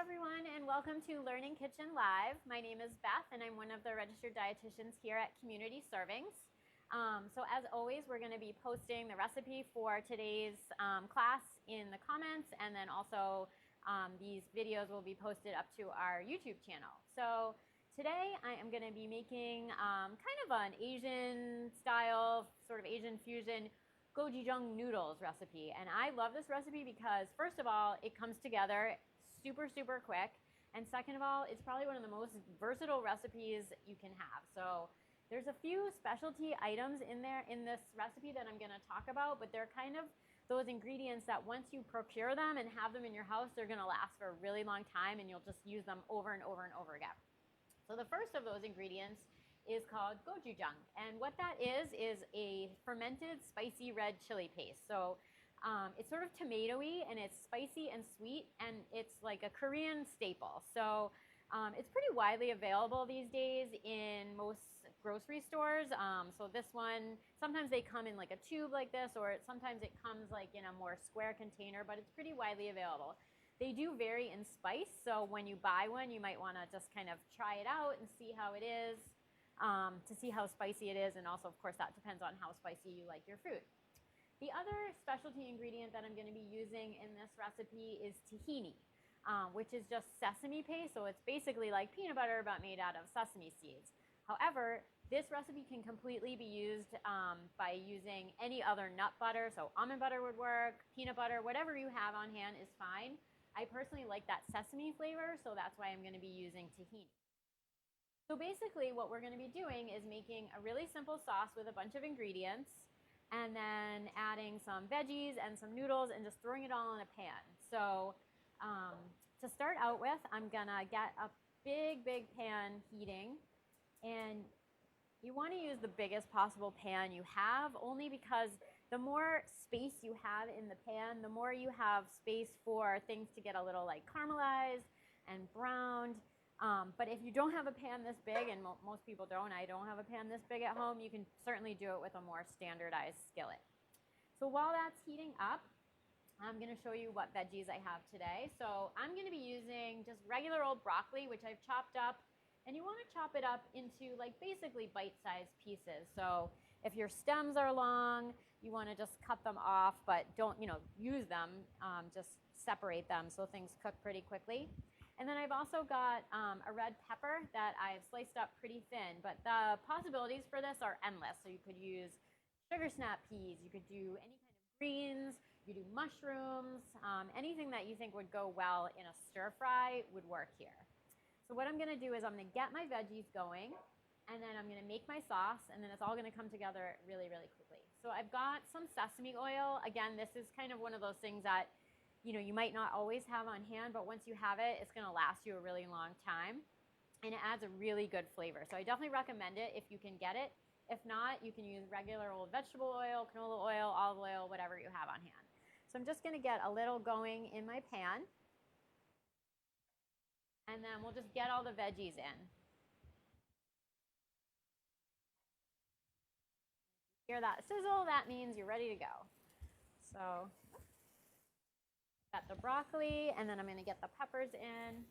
everyone, and welcome to Learning Kitchen Live. My name is Beth, and I'm one of the registered dietitians here at Community Servings. So as always, we're going to be posting the recipe for today's class in the comments, and then also these videos will be posted up to our YouTube channel. So today I am going to be making kind of an Asian style, sort of Asian fusion Gochujang noodles recipe. And I love this recipe because, first of all, it comes together super quick, and second of all, it's probably one of the most versatile recipes you can have. So there's a few specialty items in there in this recipe that I'm going to talk about, but they're kind of those ingredients that once you procure them and have them in your house, they're going to last for a really long time, and you'll just use them over and over again. So the first of those ingredients is called gochujang, and what that is a fermented spicy red chili paste. So it's sort of tomatoey, and it's spicy and sweet, and it's like a Korean staple. So it's pretty widely available these days in most grocery stores. So this one, sometimes they come in like a tube like this, or sometimes it comes like in a more square container, but it's pretty widely available. They do vary in spice, so when you buy one, you might want to just kind of try it out and see how it is, to see how spicy it is, and also, of course, that depends on how spicy you like your food. The other specialty ingredient that I'm going to be using in this recipe is tahini, which is just sesame paste. So it's basically like peanut butter, but made out of sesame seeds. However, this recipe can completely be used by using any other nut butter. So almond butter would work, peanut butter, whatever you have on hand is fine. I personally like that sesame flavor, so that's why I'm going to be using tahini. So basically what we're going to be doing is making a really simple sauce with a bunch of ingredients, and then adding some veggies and some noodles and just throwing it all in a pan. So to start out with, I'm gonna get a big pan heating, and you want to use the biggest possible pan you have, only because the more space you have in the pan, the more you have space for things to get a little like caramelized and browned. But if you don't have a pan this big, and most people don't, I don't have a pan this big at home, you can certainly do it with a more standardized skillet. So while that's heating up, I'm going to show you what veggies I have today. So I'm going to be using just regular old broccoli, which I've chopped up, and you want to chop it up into like basically bite-sized pieces. So if your stems are long, you want to just cut them off, but don't, use them, just separate them so things cook pretty quickly. And then I've also got a red pepper that I've sliced up pretty thin, but the possibilities for this are endless. So you could use sugar snap peas, you could do any kind of greens, you could do mushrooms, anything that you think would go well in a stir fry would work here. So what I'm going to do is I'm going to get my veggies going, and then I'm going to make my sauce, and then it's all going to come together really quickly. So I've got some sesame oil. Again, this is kind of one of those things that you might not always have on hand, but once you have it, it's going to last you a really long time, and it adds a really good flavor. So I definitely recommend it if you can get it. If not, you can use regular old vegetable oil, canola oil, olive oil, whatever you have on hand. So I'm just going to get a little going in my pan, and then we'll just get all the veggies in. Hear that sizzle? That means you're ready to go. So got the broccoli, and then I'm going to get the peppers in.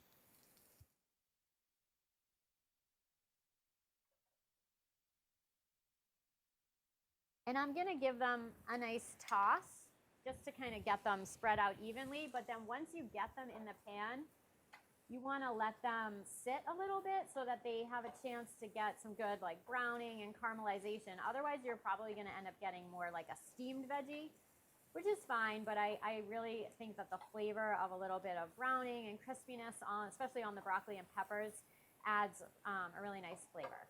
And I'm going to give them a nice toss just to kind of get them spread out evenly. But then once you get them in the pan, you want to let them sit a little bit so that they have a chance to get some good like browning and caramelization. Otherwise, you're probably going to end up getting more like a steamed veggie, which is fine, but I really think that the flavor of a little bit of browning and crispiness, especially on the broccoli and peppers, adds a really nice flavor.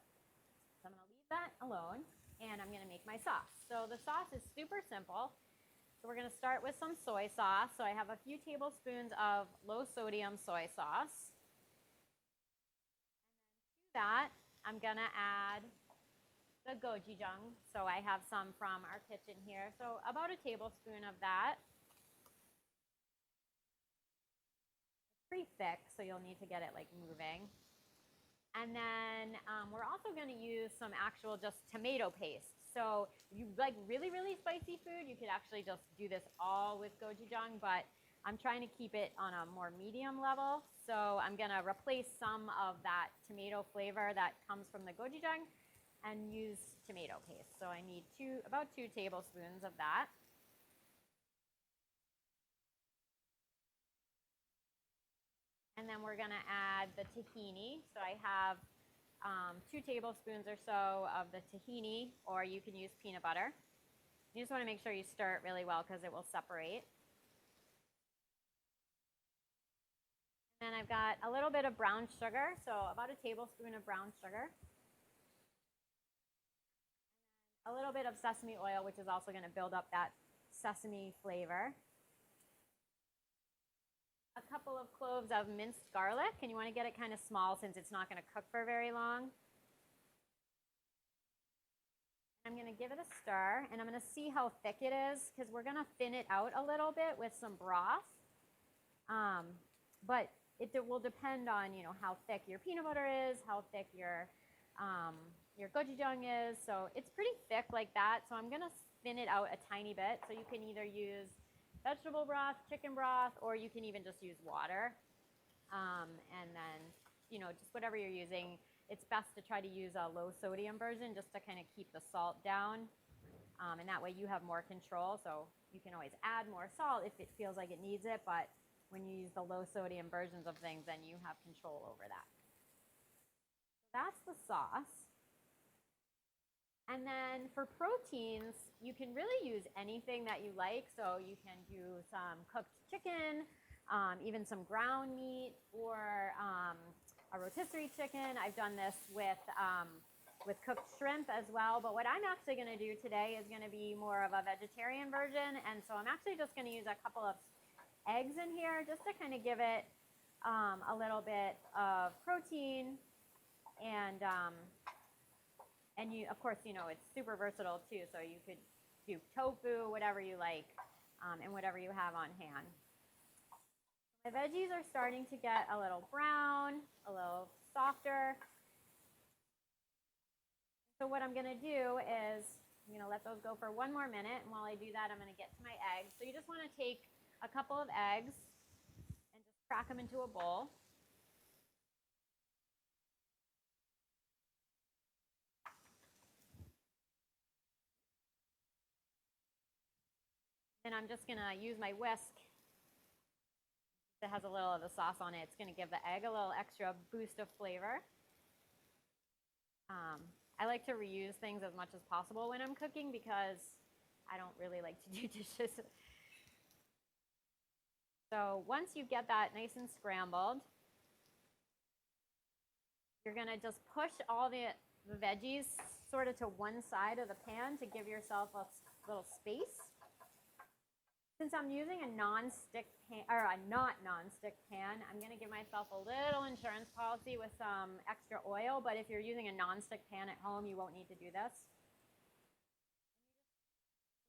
So I'm going to leave that alone, and I'm going to make my sauce. So the sauce is super simple. So we're going to start with some soy sauce. So I have a few tablespoons of low-sodium soy sauce. And then to that, I'm going to add the gochujang. So I have some from our kitchen here. So about a tablespoon of that. It's pretty thick, so you'll need to get it like moving. And then we're also going to use some actual just tomato paste. So if you like really spicy food, you could actually just do this all with gochujang, but I'm trying to keep it on a more medium level. So I'm gonna replace some of that tomato flavor that comes from the gochujang and use tomato paste. So I need about 2 tablespoons of that. And then we're gonna add the tahini. So I have 2 tablespoons or so of the tahini, or you can use peanut butter. You just wanna make sure you stir it really well because it will separate. And I've got a little bit of brown sugar, so about a tablespoon of brown sugar. A little bit of sesame oil, which is also going to build up that sesame flavor. A couple of cloves of minced garlic, and you want to get it kind of small since it's not going to cook for very long. I'm going to give it a stir, and I'm going to see how thick it is because we're going to thin it out a little bit with some broth. But it will depend on, how thick your peanut butter is, how thick your gochujang is. So it's pretty thick like that. So I'm going to thin it out a tiny bit. So you can either use vegetable broth, chicken broth, or you can even just use water. And then, just whatever you're using. It's best to try to use a low sodium version just to kind of keep the salt down. And that way you have more control. So you can always add more salt if it feels like it needs it. But when you use the low sodium versions of things, then you have control over that. So that's the sauce. And then for proteins, you can really use anything that you like. So you can do some cooked chicken, even some ground meat, or a rotisserie chicken. I've done this with cooked shrimp as well. But what I'm actually going to do today is going to be more of a vegetarian version. And so I'm actually just going to use a couple of eggs in here just to kind of give it a little bit of protein. And you, of course, it's super versatile too. So you could do tofu, whatever you like, and whatever you have on hand. My veggies are starting to get a little brown, a little softer. So what I'm going to do is I'm going to let those go for 1 more minute. And while I do that, I'm going to get to my eggs. So you just want to take a couple of eggs and just crack them into a bowl. Then I'm just going to use my whisk. It has a little of the sauce on it. It's going to give the egg a little extra boost of flavor. I like to reuse things as much as possible when I'm cooking because I don't really like to do dishes. So once you get that nice and scrambled, you're going to just push all the veggies sort of to one side of the pan to give yourself a little space. Since I'm using a non-stick pan, or a not non-stick pan, I'm going to give myself a little insurance policy with some extra oil. But if you're using a non-stick pan at home, you won't need to do this.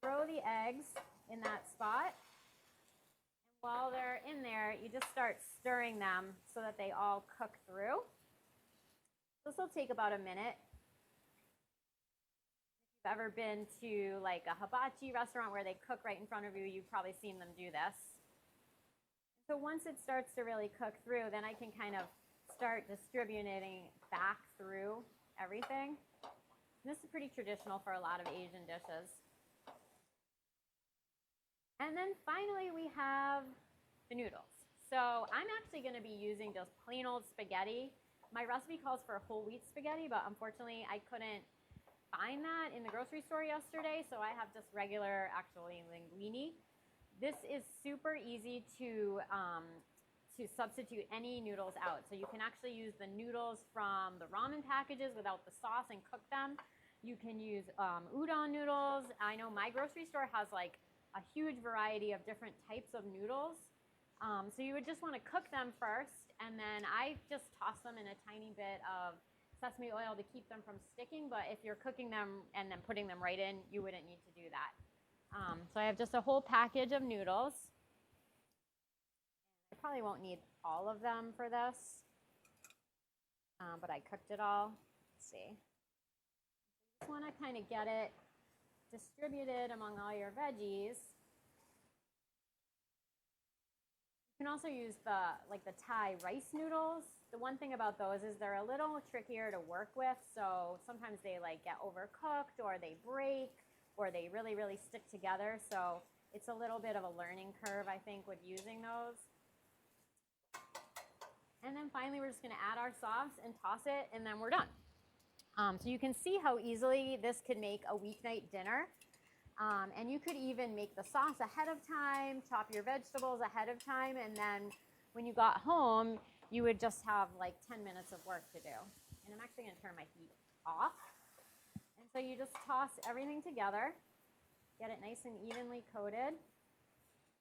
Throw the eggs in that spot. And while they're in there, you just start stirring them so that they all cook through. This will take about a minute. If you've ever been to like a hibachi restaurant where they cook right in front of you, you've probably seen them do this. So once it starts to really cook through, then I can kind of start distributing back through everything. And this is pretty traditional for a lot of Asian dishes. And then finally we have the noodles. So I'm actually going to be using just plain old spaghetti. My recipe calls for whole wheat spaghetti, but unfortunately I couldn't find that in the grocery store yesterday, so I have just regular, actually, linguine. This is super easy to substitute any noodles out. So you can actually use the noodles from the ramen packages without the sauce and cook them. You can use udon noodles. I know my grocery store has like a huge variety of different types of noodles. So you would just want to cook them first, and then I just toss them in a tiny bit of sesame oil to keep them from sticking, but if you're cooking them and then putting them right in, you wouldn't need to do that. So I have just a whole package of noodles. I probably won't need all of them for this, but I cooked it all. Let's see. You just want to kind of get it distributed among all your veggies. You can also use the Thai rice noodles. The one thing about those is they're a little trickier to work with, so sometimes they like get overcooked or they break or they really, really stick together. So it's a little bit of a learning curve, I think, with using those. And then finally, we're just gonna add our sauce and toss it, and then we're done. So you can see how easily this could make a weeknight dinner. And you could even make the sauce ahead of time, chop your vegetables ahead of time, and then when you got home, you would just have like 10 minutes of work to do. And I'm actually gonna turn my heat off. And so you just toss everything together, get it nice and evenly coated.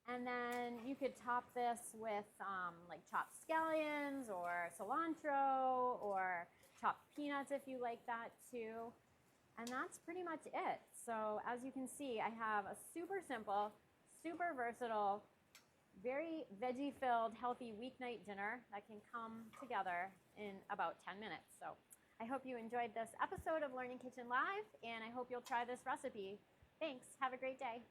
And then you could top this with like chopped scallions or cilantro or chopped peanuts if you like that too. And that's pretty much it. So as you can see, I have a super simple, super versatile, very veggie-filled, healthy weeknight dinner that can come together in about 10 minutes. So I hope you enjoyed this episode of Learning Kitchen Live, and I hope you'll try this recipe. Thanks. Have a great day.